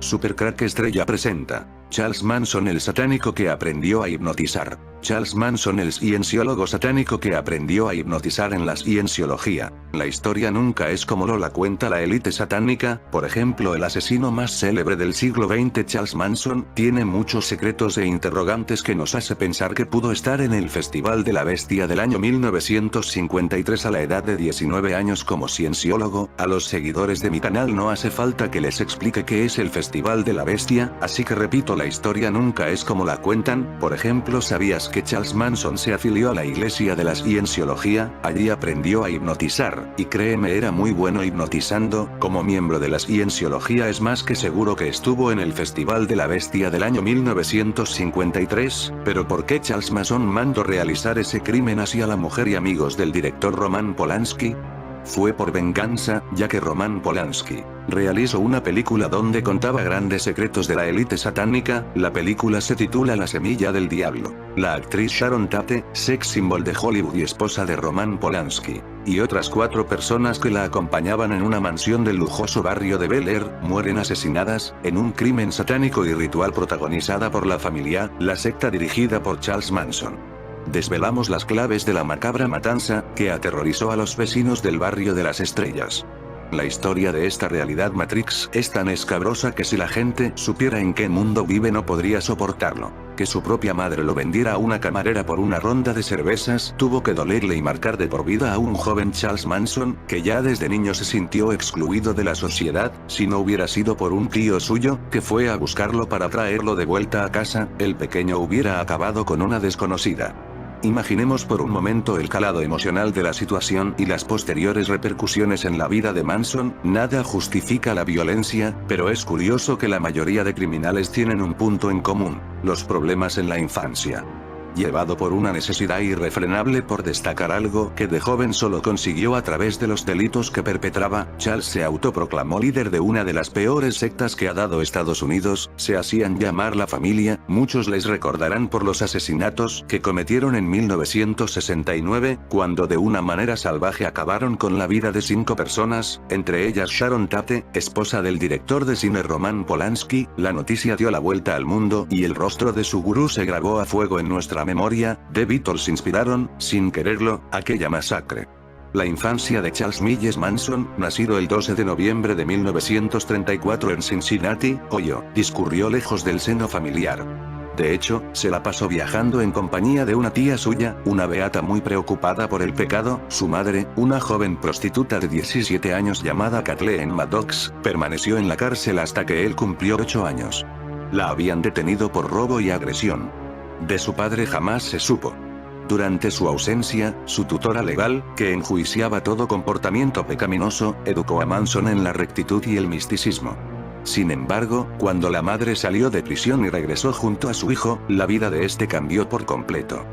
Super Crack Estrella presenta Charles Manson, el satánico que aprendió a hipnotizar. Charles Manson, el cienciólogo satánico que aprendió a hipnotizar en la cienciología. La historia nunca es como lo la cuenta la élite satánica. Por ejemplo, el asesino más célebre del siglo XX, Charles Manson, tiene muchos secretos e interrogantes que nos hace pensar que pudo estar en el Festival de la Bestia del año 1953 a la edad de 19 años. Como cienciólogo, a los seguidores de mi canal no hace falta que les explique qué es el Festival de la Bestia, así que repito, la historia nunca es como la cuentan. Por ejemplo, ¿sabías que Charles Manson se afilió a la iglesia de la cienciología? Allí aprendió a hipnotizar, y créeme, era muy bueno hipnotizando. Como miembro de la cienciología es más que seguro que estuvo en el Festival de la Bestia del año 1953, pero ¿por qué Charles Manson mandó realizar ese crimen hacia la mujer y amigos del director Roman Polanski? Fue por venganza, ya que Roman Polanski realizó una película donde contaba grandes secretos de la élite satánica. La película se titula La semilla del diablo. La actriz Sharon Tate, sex symbol de Hollywood y esposa de Roman Polanski, y otras 4 personas que la acompañaban en una mansión del lujoso barrio de Bel Air, mueren asesinadas, en un crimen satánico y ritual protagonizada por la familia, la secta dirigida por Charles Manson. Desvelamos las claves de la macabra matanza, que aterrorizó a los vecinos del barrio de las estrellas. La historia de esta realidad Matrix es tan escabrosa que si la gente supiera en qué mundo vive no podría soportarlo. Que su propia madre lo vendiera a una camarera por una ronda de cervezas tuvo que dolerle y marcar de por vida a un joven Charles Manson, que ya desde niño se sintió excluido de la sociedad. Si no hubiera sido por un tío suyo, que fue a buscarlo para traerlo de vuelta a casa, el pequeño hubiera acabado con una desconocida. Imaginemos por un momento el calado emocional de la situación y las posteriores repercusiones en la vida de Manson. Nada justifica la violencia, pero es curioso que la mayoría de criminales tienen un punto en común: los problemas en la infancia. Llevado por una necesidad irrefrenable por destacar algo que de joven solo consiguió a través de los delitos que perpetraba, Charles se autoproclamó líder de una de las peores sectas que ha dado Estados Unidos. Se hacían llamar La Familia. Muchos les recordarán por los asesinatos que cometieron en 1969, cuando de una manera salvaje acabaron con la vida de 5 personas, entre ellas Sharon Tate, esposa del director de cine Roman Polanski. La noticia dio la vuelta al mundo y el rostro de su gurú se grabó a fuego en nuestra memoria. The Beatles inspiraron, sin quererlo, aquella masacre. La infancia de Charles Milles Manson, nacido el 12 de noviembre de 1934 en Cincinnati, Ohio, discurrió lejos del seno familiar. De hecho, se la pasó viajando en compañía de una tía suya, una beata muy preocupada por el pecado. Su madre, una joven prostituta de 17 años llamada Kathleen Maddox, permaneció en la cárcel hasta que él cumplió 8 años. La habían detenido por robo y agresión. De su padre jamás se supo. Durante su ausencia, su tutora legal, que enjuiciaba todo comportamiento pecaminoso, educó a Manson en la rectitud y el misticismo. Sin embargo, cuando la madre salió de prisión y regresó junto a su hijo, la vida de este cambió por completo.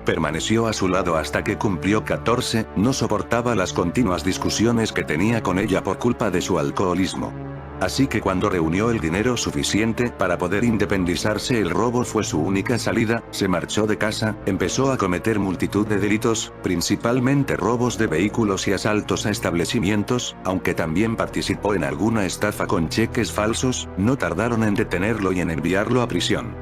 Permaneció a su lado hasta que cumplió 14, no soportaba las continuas discusiones que tenía con ella por culpa de su alcoholismo. Así que cuando reunió el dinero suficiente para poder independizarse, el robo fue su única salida. Se marchó de casa, empezó a cometer multitud de delitos, principalmente robos de vehículos y asaltos a establecimientos, aunque también participó en alguna estafa con cheques falsos. No tardaron en detenerlo y en enviarlo a prisión.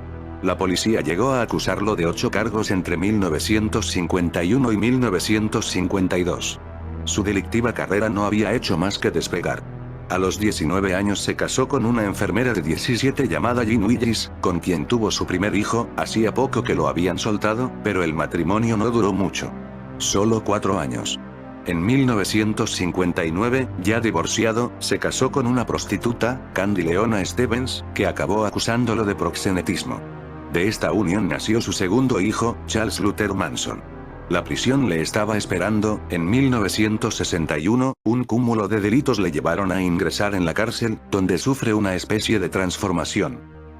La policía llegó a acusarlo de 8 cargos entre 1951 y 1952. Su delictiva carrera no había hecho más que despegar. A los 19 años se casó con una enfermera de 17 llamada Jean Willis, con quien tuvo su primer hijo. Hacía poco que lo habían soltado, pero el matrimonio no duró mucho. Solo 4 años. En 1959, ya divorciado, se casó con una prostituta, Candy Leona Stevens, que acabó acusándolo de proxenetismo. De esta unión nació su segundo hijo, Charles Luther Manson. La prisión le estaba esperando. En 1961, un cúmulo de delitos le llevaron a ingresar en la cárcel, donde sufre una especie de transformación.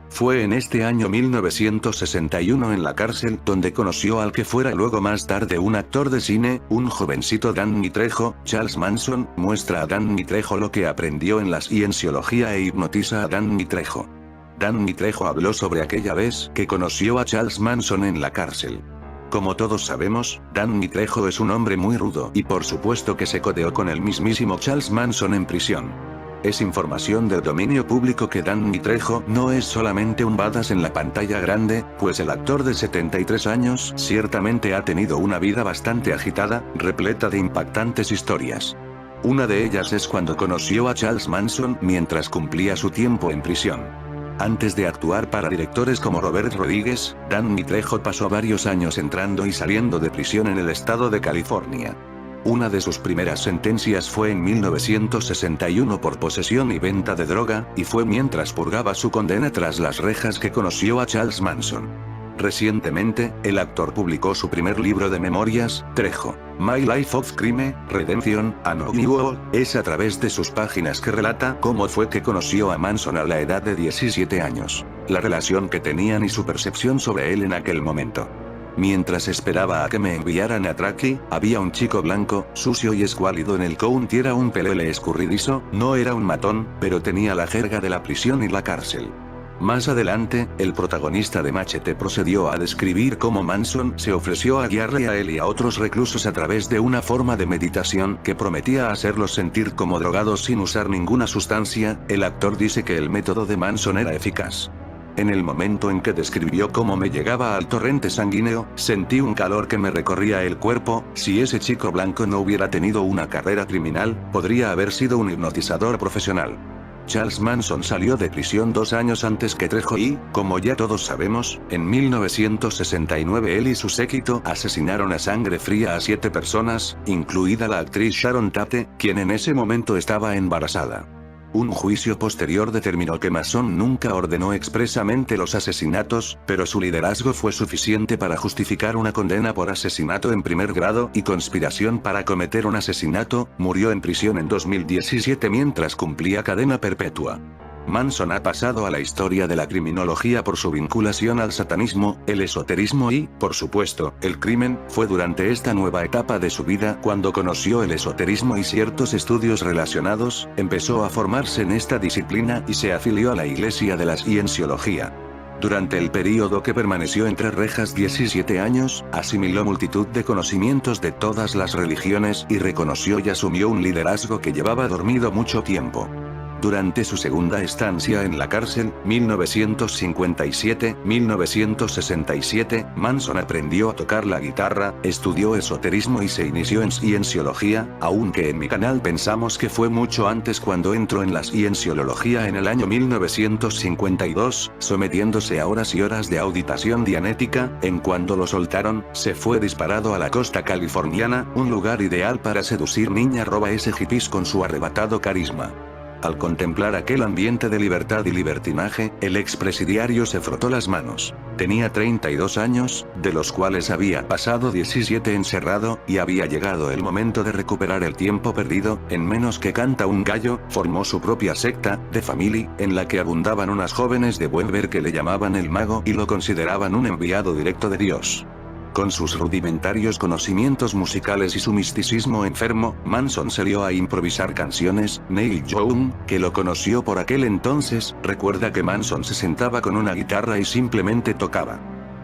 Fue en este año 1961 en la cárcel donde conoció al que fuera luego más tarde un actor de cine, un jovencito Danny Trejo. Charles Manson muestra a Danny Trejo lo que aprendió en la cienciología e hipnotiza a Danny Trejo. Danny Trejo habló sobre aquella vez que conoció a Charles Manson en la cárcel. Como todos sabemos, Danny Trejo es un hombre muy rudo y por supuesto que se codeó con el mismísimo Charles Manson en prisión. Es información del dominio público que Danny Trejo no es solamente un badass en la pantalla grande, pues el actor de 73 años ciertamente ha tenido una vida bastante agitada, repleta de impactantes historias. Una de ellas es cuando conoció a Charles Manson mientras cumplía su tiempo en prisión. Antes de actuar para directores como Robert Rodriguez, Danny Trejo pasó varios años entrando y saliendo de prisión en el estado de California. Una de sus primeras sentencias fue en 1961 por posesión y venta de droga, y fue mientras purgaba su condena tras las rejas que conoció a Charles Manson. Recientemente, el actor publicó su primer libro de memorias, Trejo, My Life of Crime, Redemption, and Renewal. Es a través de sus páginas que relata cómo fue que conoció a Manson a la edad de 17 años, la relación que tenían y su percepción sobre él en aquel momento. Mientras esperaba a que me enviaran a Truckee, había un chico blanco, sucio y escuálido en el county. Era un pelele escurridizo, no era un matón, pero tenía la jerga de la prisión y la cárcel. Más adelante, el protagonista de Machete procedió a describir cómo Manson se ofreció a guiarle a él y a otros reclusos a través de una forma de meditación que prometía hacerlos sentir como drogados sin usar ninguna sustancia. El actor dice que el método de Manson era eficaz. En el momento en que describió cómo me llegaba al torrente sanguíneo, sentí un calor que me recorría el cuerpo. Si ese chico blanco no hubiera tenido una carrera criminal, podría haber sido un hipnotizador profesional. Charles Manson salió de prisión 2 años antes que Trejo y, como ya todos sabemos, en 1969 él y su séquito asesinaron a sangre fría a 7 personas, incluida la actriz Sharon Tate, quien en ese momento estaba embarazada. Un juicio posterior determinó que Manson nunca ordenó expresamente los asesinatos, pero su liderazgo fue suficiente para justificar una condena por asesinato en primer grado y conspiración para cometer un asesinato. Murió en prisión en 2017 mientras cumplía cadena perpetua. Manson ha pasado a la historia de la criminología por su vinculación al satanismo, el esoterismo y, por supuesto, el crimen. Fue durante esta nueva etapa de su vida cuando conoció el esoterismo y ciertos estudios relacionados, empezó a formarse en esta disciplina y se afilió a la Iglesia de la Cienciología. Durante el período que permaneció entre rejas 17 años, asimiló multitud de conocimientos de todas las religiones y reconoció y asumió un liderazgo que llevaba dormido mucho tiempo. Durante su segunda estancia en la cárcel, 1957-1967, Manson aprendió a tocar la guitarra, estudió esoterismo y se inició en cienciología, aunque en mi canal pensamos que fue mucho antes cuando entró en la cienciología en el año 1952, sometiéndose a horas y horas de auditación dianética. En cuando lo soltaron, se fue disparado a la costa californiana, un lugar ideal para seducir niñas hippies con su arrebatado carisma. Al contemplar aquel ambiente de libertad y libertinaje, el expresidiario se frotó las manos. Tenía 32 años, de los cuales había pasado 17 encerrado, y había llegado el momento de recuperar el tiempo perdido. En menos que canta un gallo, formó su propia secta, The Family, en la que abundaban unas jóvenes de buen ver que le llamaban el mago y lo consideraban un enviado directo de Dios. Con sus rudimentarios conocimientos musicales y su misticismo enfermo, Manson salió a improvisar canciones. Neil Young, que lo conoció por aquel entonces, recuerda que Manson se sentaba con una guitarra y simplemente tocaba.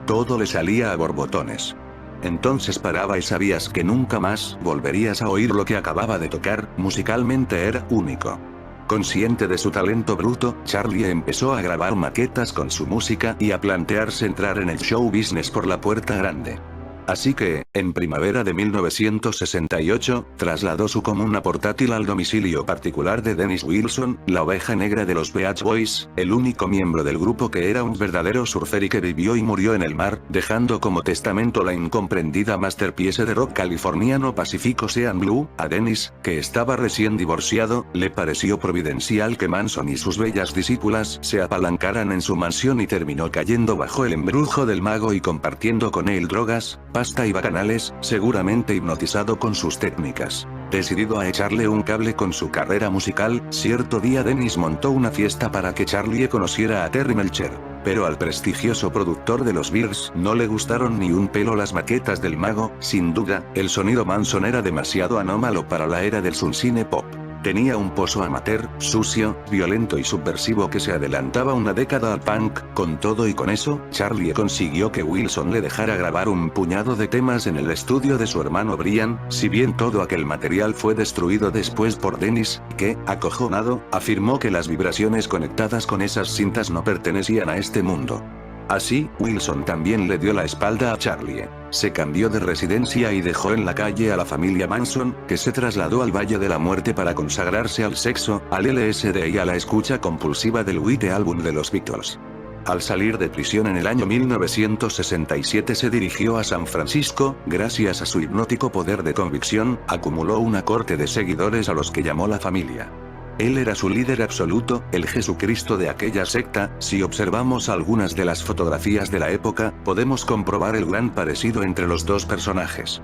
Todo le salía a borbotones. Entonces paraba y sabías que nunca más volverías a oír lo que acababa de tocar. Musicalmente era único. Consciente de su talento bruto, Charlie empezó a grabar maquetas con su música y a plantearse entrar en el show business por la puerta grande. Así que, en primavera de 1968, trasladó su comuna portátil al domicilio particular de Dennis Wilson, la oveja negra de los Beach Boys, el único miembro del grupo que era un verdadero surfer y que vivió y murió en el mar, dejando como testamento la incomprendida masterpiece de rock californiano Pacific Ocean Blue. A Dennis, que estaba recién divorciado, le pareció providencial que Manson y sus bellas discípulas se apalancaran en su mansión y terminó cayendo bajo el embrujo del mago y compartiendo con él drogas, pasta y bacanales, seguramente hipnotizado con sus técnicas. Decidido a echarle un cable con su carrera musical, cierto día Dennis montó una fiesta para que Charlie conociera a Terry Melcher. Pero al prestigioso productor de los Bears no le gustaron ni un pelo las maquetas del mago. Sin duda, el sonido Manson era demasiado anómalo para la era del Suncine Pop. Tenía un pozo amateur, sucio, violento y subversivo que se adelantaba una década al punk. Con todo y con eso, Charlie consiguió que Wilson le dejara grabar un puñado de temas en el estudio de su hermano Brian, si bien todo aquel material fue destruido después por Dennis, que, acojonado, afirmó que las vibraciones conectadas con esas cintas no pertenecían a este mundo. Así, Wilson también le dio la espalda a Charlie. Se cambió de residencia y dejó en la calle a la familia Manson, que se trasladó al Valle de la Muerte para consagrarse al sexo, al LSD y a la escucha compulsiva del White Album de los Beatles. Al salir de prisión en el año 1967 se dirigió a San Francisco. Gracias a su hipnótico poder de convicción, acumuló una corte de seguidores a los que llamó la familia. Él era su líder absoluto, el Jesucristo de aquella secta. Si observamos algunas de las fotografías de la época, podemos comprobar el gran parecido entre los dos personajes.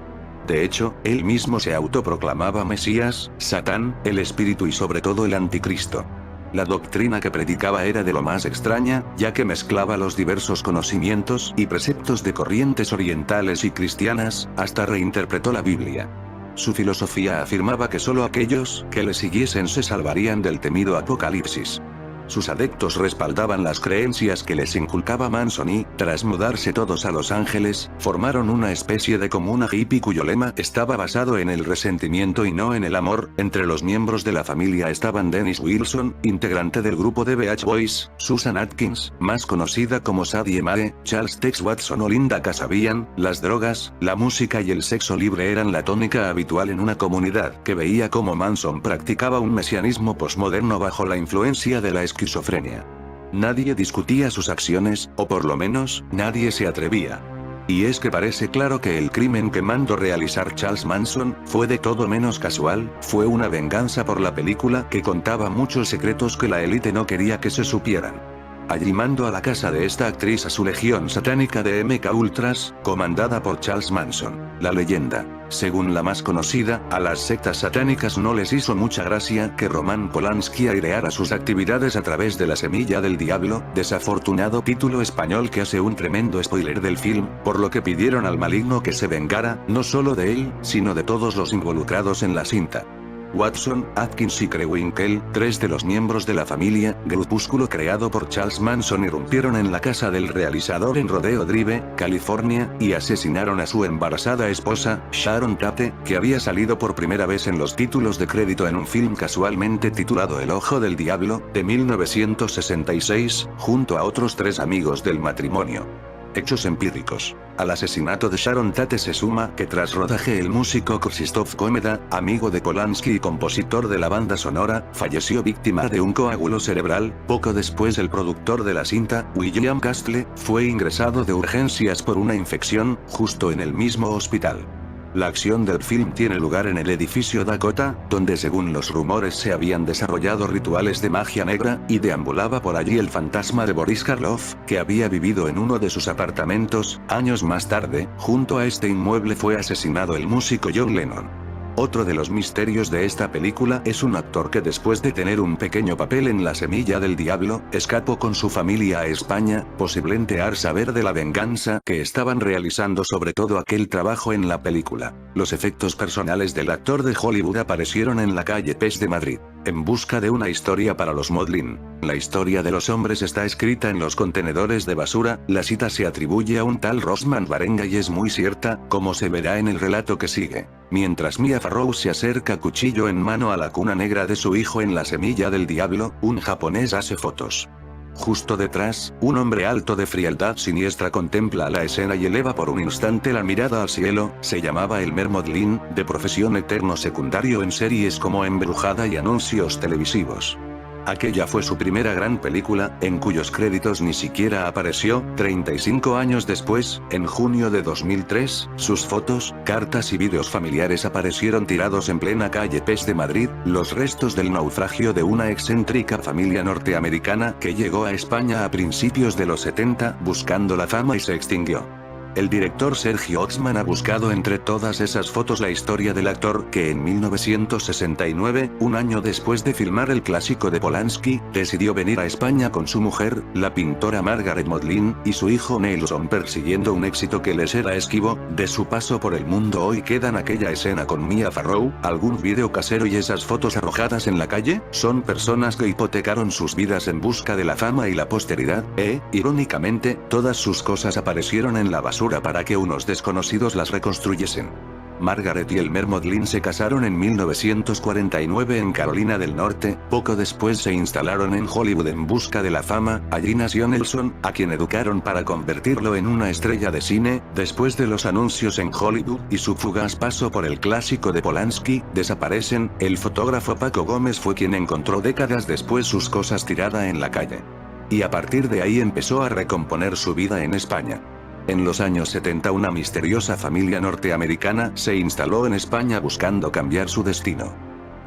De hecho, él mismo se autoproclamaba Mesías, Satán, el Espíritu y sobre todo el Anticristo. La doctrina que predicaba era de lo más extraña, ya que mezclaba los diversos conocimientos y preceptos de corrientes orientales y cristianas, hasta reinterpretó la Biblia. Su filosofía afirmaba que solo aquellos que le siguiesen se salvarían del temido apocalipsis. Sus adeptos respaldaban las creencias que les inculcaba Manson y, tras mudarse todos a Los Ángeles, formaron una especie de comuna hippie cuyo lema estaba basado en el resentimiento y no en el amor. Entre los miembros de la familia estaban Dennis Wilson, integrante del grupo de Beach Boys, Susan Atkins, más conocida como Sadie Mae, Charles Tex Watson o Linda Kasabian. Las drogas, la música y el sexo libre eran la tónica habitual en una comunidad que veía cómo Manson practicaba un mesianismo posmoderno bajo la influencia de la esquizofrenia. Nadie discutía sus acciones, o por lo menos, nadie se atrevía. Y es que parece claro que el crimen que mandó realizar Charles Manson fue de todo menos casual. Fue una venganza por la película que contaba muchos secretos que la élite no quería que se supieran. Allí mandó a la casa de esta actriz a su legión satánica de MK Ultras, comandada por Charles Manson. La leyenda, según la más conocida, a las sectas satánicas no les hizo mucha gracia que Roman Polanski aireara sus actividades a través de La Semilla del Diablo, desafortunado título español que hace un tremendo spoiler del film, por lo que pidieron al maligno que se vengara, no solo de él, sino de todos los involucrados en la cinta. Watson, Atkins y Krenwinkel, tres de los miembros de la familia, grupúsculo creado por Charles Manson, irrumpieron en la casa del realizador en Rodeo Drive, California, y asesinaron a su embarazada esposa, Sharon Tate, que había salido por primera vez en los títulos de crédito en un film casualmente titulado El Ojo del Diablo, de 1966, junto a otros tres amigos del matrimonio. Hechos empíricos. Al asesinato de Sharon Tate se suma que tras rodaje el músico Krzysztof Komeda, amigo de Polanski y compositor de la banda sonora, falleció víctima de un coágulo cerebral. Poco después el productor de la cinta, William Castle, fue ingresado de urgencias por una infección, justo en el mismo hospital. La acción del film tiene lugar en el edificio Dakota, donde según los rumores se habían desarrollado rituales de magia negra, y deambulaba por allí el fantasma de Boris Karloff, que había vivido en uno de sus apartamentos. Años más tarde, junto a este inmueble fue asesinado el músico John Lennon. Otro de los misterios de esta película es un actor que después de tener un pequeño papel en La Semilla del Diablo, escapó con su familia a España, posiblemente a saber de la venganza que estaban realizando sobre todo aquel trabajo en la película. Los efectos personales del actor de Hollywood aparecieron en la calle Pes de Madrid, en busca de una historia para los Modlin. La historia de los hombres está escrita en los contenedores de basura. La cita se atribuye a un tal Rosman Barenga y es muy cierta, como se verá en el relato que sigue. Mientras Mia Farrow se acerca cuchillo en mano a la cuna negra de su hijo en La Semilla del Diablo, un japonés hace fotos. Justo detrás, un hombre alto de frialdad siniestra contempla la escena y eleva por un instante la mirada al cielo. Se llamaba Elmer Modlin, de profesión eterno secundario en series como Embrujada y anuncios televisivos. Aquella fue su primera gran película, en cuyos créditos ni siquiera apareció. 35 años después, en junio de 2003, sus fotos, cartas y vídeos familiares aparecieron tirados en plena calle Pes de Madrid, los restos del naufragio de una excéntrica familia norteamericana que llegó a España a principios de los 70 buscando la fama y se extinguió. El director Sergio Otzman ha buscado entre todas esas fotos la historia del actor que en 1969, un año después de filmar el clásico de Polanski, decidió venir a España con su mujer, la pintora Margaret Modlin, y su hijo Nelson persiguiendo un éxito que les era esquivo. De su paso por el mundo hoy quedan aquella escena con Mia Farrow, algún vídeo casero y esas fotos arrojadas en la calle. Son personas que hipotecaron sus vidas en busca de la fama y la posteridad, irónicamente, todas sus cosas aparecieron en la basura para que unos desconocidos las reconstruyesen. Margaret y Elmer Modlin se casaron en 1949 en Carolina del Norte, poco después se instalaron en Hollywood en busca de la fama. Allí nació Nelson, a quien educaron para convertirlo en una estrella de cine. Después de los anuncios en Hollywood y su fugaz paso por el clásico de Polanski, desaparecen. El fotógrafo Paco Gómez fue quien encontró décadas después sus cosas tiradas en la calle. Y a partir de ahí empezó a recomponer su vida en España. En los años 70 una misteriosa familia norteamericana se instaló en España buscando cambiar su destino.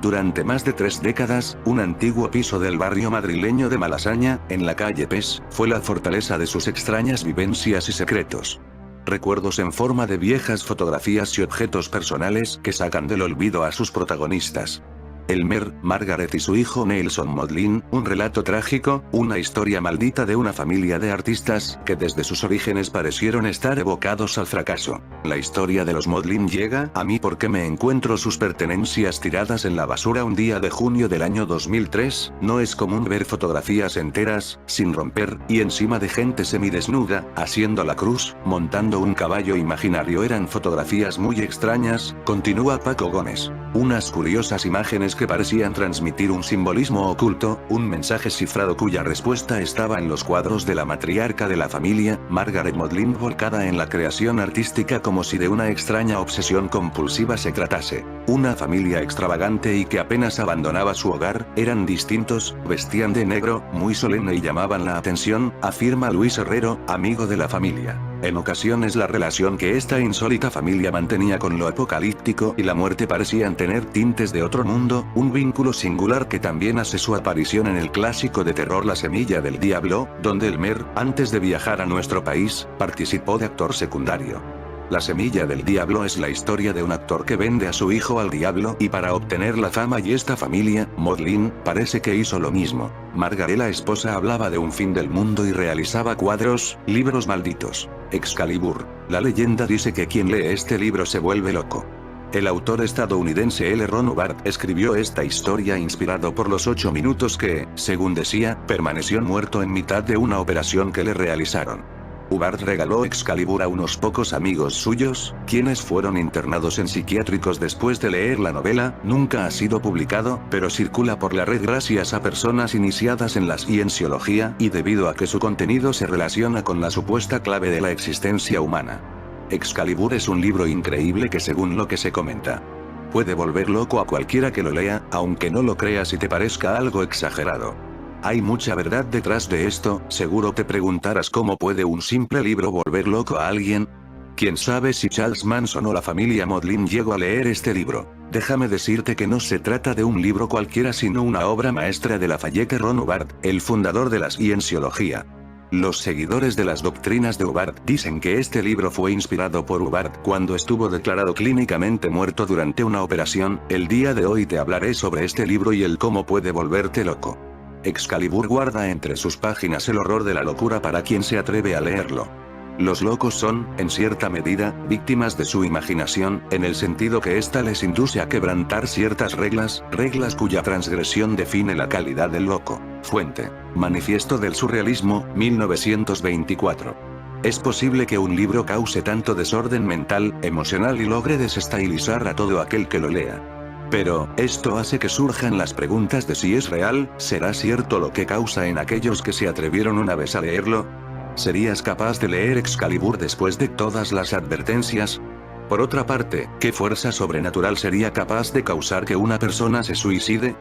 Durante más de 3 décadas, un antiguo piso del barrio madrileño de Malasaña, en la calle Pes, fue la fortaleza de sus extrañas vivencias y secretos. Recuerdos en forma de viejas fotografías y objetos personales que sacan del olvido a sus protagonistas. Elmer, Margaret y su hijo Nelson Modlin, un relato trágico, una historia maldita de una familia de artistas, que desde sus orígenes parecieron estar evocados al fracaso. La historia de los Modlin llega a mí porque me encuentro sus pertenencias tiradas en la basura un día de junio del año 2003, no es común ver fotografías enteras, sin romper, y encima de gente semidesnuda, haciendo la cruz, montando un caballo imaginario. Eran fotografías muy extrañas, continúa Paco Gómez. Unas curiosas imágenes que parecían transmitir un simbolismo oculto, un mensaje cifrado cuya respuesta estaba en los cuadros de la matriarca de la familia, Margaret Modlin, volcada en la creación artística como si de una extraña obsesión compulsiva se tratase. Una familia extravagante y que apenas abandonaba su hogar, eran distintos, vestían de negro, muy solemne y llamaban la atención, afirma Luis Herrero, amigo de la familia. En ocasiones la relación que esta insólita familia mantenía con lo apocalíptico y la muerte parecían tener tintes de otro mundo, un vínculo singular que también hace su aparición en el clásico de terror La Semilla del Diablo, donde Elmer, antes de viajar a nuestro país, participó de actor secundario. La Semilla del Diablo es la historia de un actor que vende a su hijo al diablo y para obtener la fama, y esta familia, Modlin, parece que hizo lo mismo. Margaret, la esposa, hablaba de un fin del mundo y realizaba cuadros, libros malditos. Excalibur. La leyenda dice que quien lee este libro se vuelve loco. El autor estadounidense L. Ron Hubbard escribió esta historia inspirado por los 8 minutos que, según decía, permaneció muerto en mitad de una operación que le realizaron. Hubbard regaló Excalibur a unos pocos amigos suyos, quienes fueron internados en psiquiátricos después de leer la novela. Nunca ha sido publicado, pero circula por la red gracias a personas iniciadas en la cienciología, y debido a que su contenido se relaciona con la supuesta clave de la existencia humana. Excalibur es un libro increíble que, según lo que se comenta, puede volver loco a cualquiera que lo lea, aunque no lo creas y te parezca algo exagerado. Hay mucha verdad detrás de esto. Seguro te preguntarás cómo puede un simple libro volver loco a alguien. ¿Quién sabe si Charles Manson o la familia Modlin llegó a leer este libro? Déjame decirte que no se trata de un libro cualquiera, sino una obra maestra de Lafayette Ron Hubbard, el fundador de la cienciología. Los seguidores de las doctrinas de Hubbard dicen que este libro fue inspirado por Hubbard cuando estuvo declarado clínicamente muerto durante una operación. El día de hoy te hablaré sobre este libro y el cómo puede volverte loco. Excalibur guarda entre sus páginas el horror de la locura para quien se atreve a leerlo. Los locos son, en cierta medida, víctimas de su imaginación, en el sentido que ésta les induce a quebrantar ciertas reglas cuya transgresión define la calidad del loco. Fuente: Manifiesto del Surrealismo, 1924. Es posible que un libro cause tanto desorden mental, emocional y logre desestabilizar a todo aquel que lo lea. Pero, esto hace que surjan las preguntas de si es real. ¿Será cierto lo que causa en aquellos que se atrevieron una vez a leerlo? ¿Serías capaz de leer Excalibur después de todas las advertencias? Por otra parte, ¿qué fuerza sobrenatural sería capaz de causar que una persona se suicide?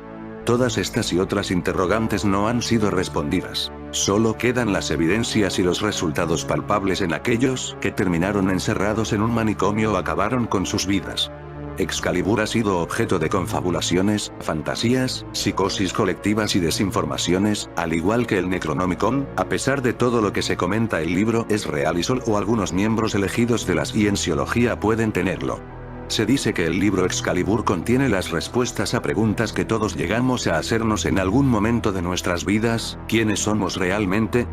Todas estas y otras interrogantes no han sido respondidas. Solo quedan las evidencias y los resultados palpables en aquellos que terminaron encerrados en un manicomio o acabaron con sus vidas. Excalibur ha sido objeto de confabulaciones, fantasías, psicosis colectivas y desinformaciones, al igual que el Necronomicon. A pesar de todo lo que se comenta, el libro es real y solo algunos miembros elegidos de la cienciología pueden tenerlo. Se dice que el libro Excalibur contiene las respuestas a preguntas que todos llegamos a hacernos en algún momento de nuestras vidas: ¿quiénes somos realmente?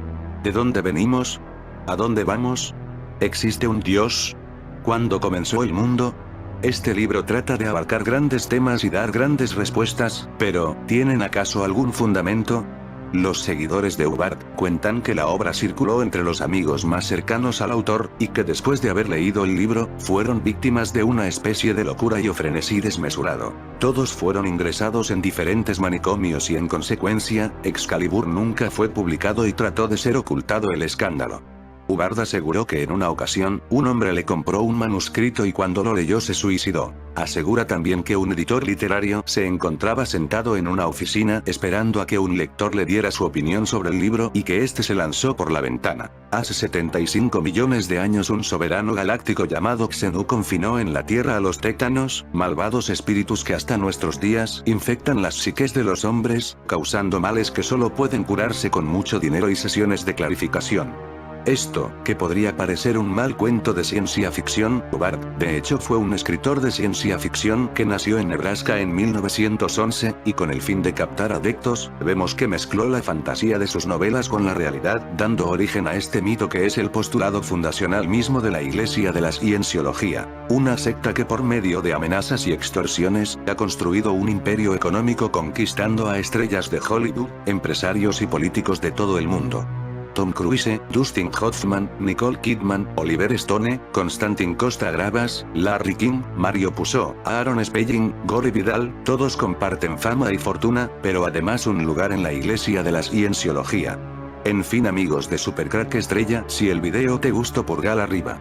¿De dónde venimos? ¿A dónde vamos? ¿Existe un Dios? ¿Cuándo comenzó el mundo? Este libro trata de abarcar grandes temas y dar grandes respuestas, pero ¿tienen acaso algún fundamento? Los seguidores de Hubbard cuentan que la obra circuló entre los amigos más cercanos al autor, y que después de haber leído el libro, fueron víctimas de una especie de locura y o frenesí desmesurado. Todos fueron ingresados en diferentes manicomios y en consecuencia, Excalibur nunca fue publicado y trató de ser ocultado el escándalo. Hubbard aseguró que en una ocasión, un hombre le compró un manuscrito y cuando lo leyó se suicidó. Asegura también que un editor literario se encontraba sentado en una oficina esperando a que un lector le diera su opinión sobre el libro y que éste se lanzó por la ventana. Hace 75 millones de años un soberano galáctico llamado Xenu confinó en la Tierra a los tétanos, malvados espíritus que hasta nuestros días infectan las psiques de los hombres, causando males que solo pueden curarse con mucho dinero y sesiones de clarificación. Esto, que podría parecer un mal cuento de ciencia ficción, Hubbard, de hecho fue un escritor de ciencia ficción que nació en Nebraska en 1911, y con el fin de captar adeptos, vemos que mezcló la fantasía de sus novelas con la realidad, dando origen a este mito que es el postulado fundacional mismo de la Iglesia de la Cienciología, una secta que por medio de amenazas y extorsiones, ha construido un imperio económico conquistando a estrellas de Hollywood, empresarios y políticos de todo el mundo. Tom Cruise, Dustin Hoffman, Nicole Kidman, Oliver Stone, Constantin Costa Gravas, Larry King, Mario Puzo, Aaron Spelling, Gore Vidal, todos comparten fama y fortuna, pero además un lugar en la Iglesia de la Cienciología. En fin amigos de Supercrack Estrella, si el video te gustó pulgar arriba.